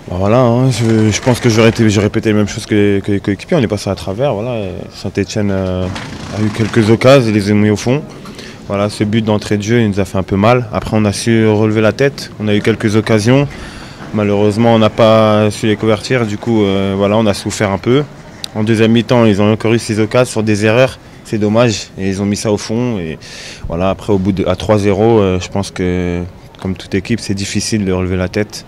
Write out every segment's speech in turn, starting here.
Bah voilà, hein, je pense que j'ai répété les mêmes choses que les coéquipiers. On est passé à travers. Voilà. Saint-Etienne a eu quelques occasions, il les a mis au fond. Voilà, ce but d'entrée de jeu, il nous a fait un peu mal. Après, on a su relever la tête. On a eu quelques occasions. Malheureusement, on n'a pas su les convertir. Du coup, voilà, on a souffert un peu. En deuxième mi-temps, ils ont encore eu 6 occasions sur des erreurs. C'est dommage. Et ils ont mis ça au fond. Et voilà, après, à 3-0, je pense que, comme toute équipe, c'est difficile de relever la tête.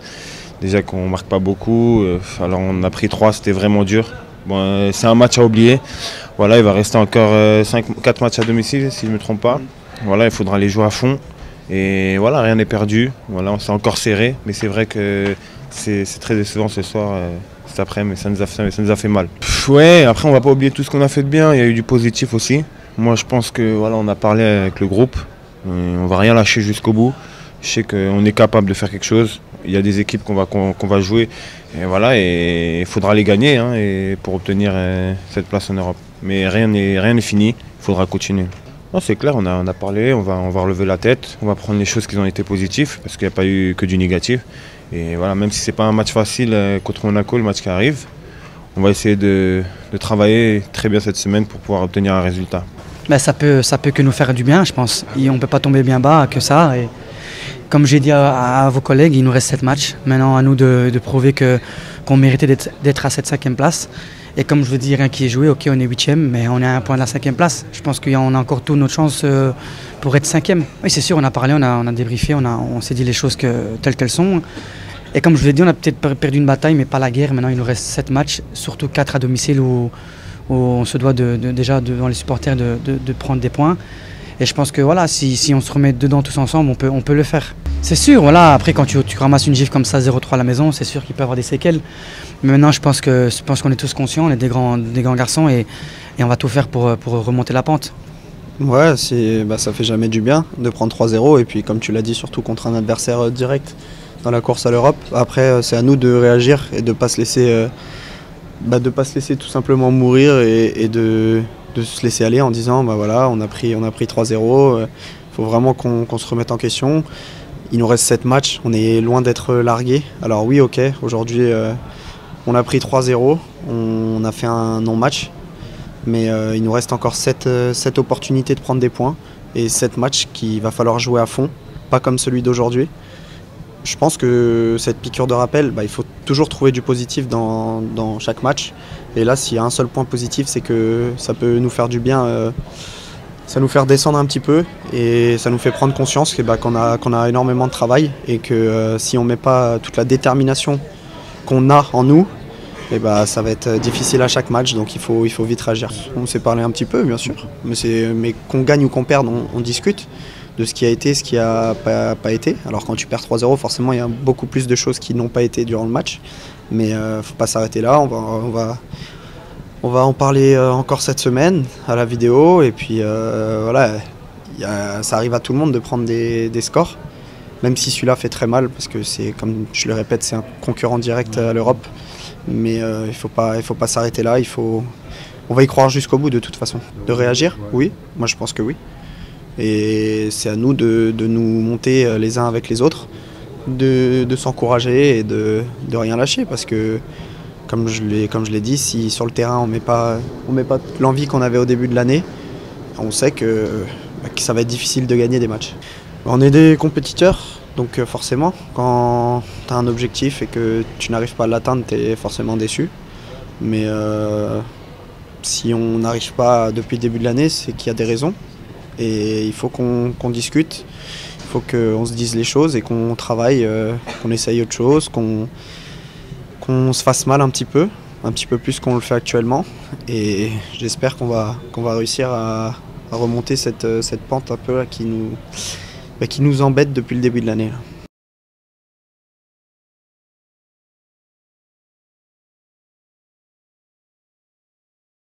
Déjà qu'on ne marque pas beaucoup, alors on a pris 3, c'était vraiment dur. Bon, c'est un match à oublier. Voilà, il va rester encore 4 matchs à domicile si je ne me trompe pas. Voilà, il faudra les jouer à fond. Et voilà, rien n'est perdu. Voilà, on s'est encore serré, mais c'est vrai que c'est très décevant ce soir, cet après-midi, mais ça nous a fait mal. Ouais, après on ne va pas oublier tout ce qu'on a fait de bien, il y a eu du positif aussi. Moi je pense que voilà, on a parlé avec le groupe, on ne va rien lâcher jusqu'au bout. Je sais qu'on est capable de faire quelque chose. Il y a des équipes qu'on va jouer et voilà, et il faudra les gagner hein, et pour obtenir cette place en Europe. Mais rien n'est fini, il faudra continuer. C'est clair, on a parlé, on va relever la tête, on va prendre les choses qui ont été positives parce qu'il n'y a pas eu que du négatif. Et voilà, même si ce n'est pas un match facile contre Monaco, le match qui arrive, on va essayer de travailler très bien cette semaine pour pouvoir obtenir un résultat. Ben, ça peut que nous faire du bien, je pense. Et on ne peut pas tomber bien bas que ça. Et comme j'ai dit à vos collègues, il nous reste 7 matchs. Maintenant, à nous de prouver qu'on méritait d'être à cette 5e place. Et comme je veux dire, rien qui est joué, ok, on est 8e, mais on est à un point de la 5e place. Je pense qu'on a encore toute notre chance pour être 5e. Oui, c'est sûr, on a parlé, on a débriefé, on s'est dit les choses telles qu'elles sont. Et comme je vous l'ai dit, on a peut-être perdu une bataille, mais pas la guerre. Maintenant, il nous reste 7 matchs, surtout 4 à domicile où on se doit déjà devant les supporters de prendre des points. Et je pense que voilà, si on se remet dedans tous ensemble, on peut le faire. C'est sûr, voilà, après quand tu ramasses une gifle comme ça, 0-3 à la maison, c'est sûr qu'il peut y avoir des séquelles. Mais maintenant, je pense qu'on est tous conscients, on est des grands garçons et on va tout faire pour remonter la pente. Ouais, ça fait jamais du bien de prendre 3-0 et puis comme tu l'as dit, surtout contre un adversaire direct dans la course à l'Europe. Après, c'est à nous de réagir et de ne pas se laisser tout simplement mourir et de se laisser aller en disant voilà, on a pris 3-0, faut vraiment qu'on se remette en question. Il nous reste 7 matchs, on est loin d'être largué. Alors oui, ok, aujourd'hui on a pris 3-0, on a fait un non-match, mais il nous reste encore 7 opportunités de prendre des points et 7 matchs qu'il va falloir jouer à fond, pas comme celui d'aujourd'hui. Je pense que cette piqûre de rappel, il faut toujours trouver du positif dans chaque match. Et là, s'il y a un seul point positif, c'est que ça peut nous faire du bien, ça nous fait redescendre un petit peu et ça nous fait prendre conscience qu'on a énormément de travail et que si on ne met pas toute la détermination qu'on a en nous, ça va être difficile à chaque match, donc il faut vite réagir. On s'est parlé un petit peu, bien sûr, mais qu'on gagne ou qu'on perde, on discute de ce qui a été, ce qui n'a pas été. Alors quand tu perds 3-0, forcément il y a beaucoup plus de choses qui n'ont pas été durant le match. Mais il ne faut pas s'arrêter là, on va en parler encore cette semaine à la vidéo. Et puis voilà, ça arrive à tout le monde de prendre des scores. Même si celui-là fait très mal, parce que c'est, comme je le répète, c'est un concurrent direct à l'Europe. Mais il faut pas s'arrêter là, on va y croire jusqu'au bout de toute façon. De réagir, oui, moi je pense que oui. Et c'est à nous de nous monter les uns avec les autres, de s'encourager et de rien lâcher. Parce que, comme je l'ai dit, si sur le terrain on met pas l'envie qu'on avait au début de l'année, on sait que ça va être difficile de gagner des matchs. On est des compétiteurs, donc forcément, quand tu as un objectif et que tu n'arrives pas à l'atteindre, tu es forcément déçu. Mais si on n'arrive pas depuis le début de l'année, c'est qu'il y a des raisons. Et il faut qu'on discute, il faut qu'on se dise les choses et qu'on travaille, qu'on essaye autre chose, qu'on se fasse mal un petit peu plus qu'on le fait actuellement. Et j'espère qu'on va réussir à remonter cette pente un peu là, qui nous embête depuis le début de l'année.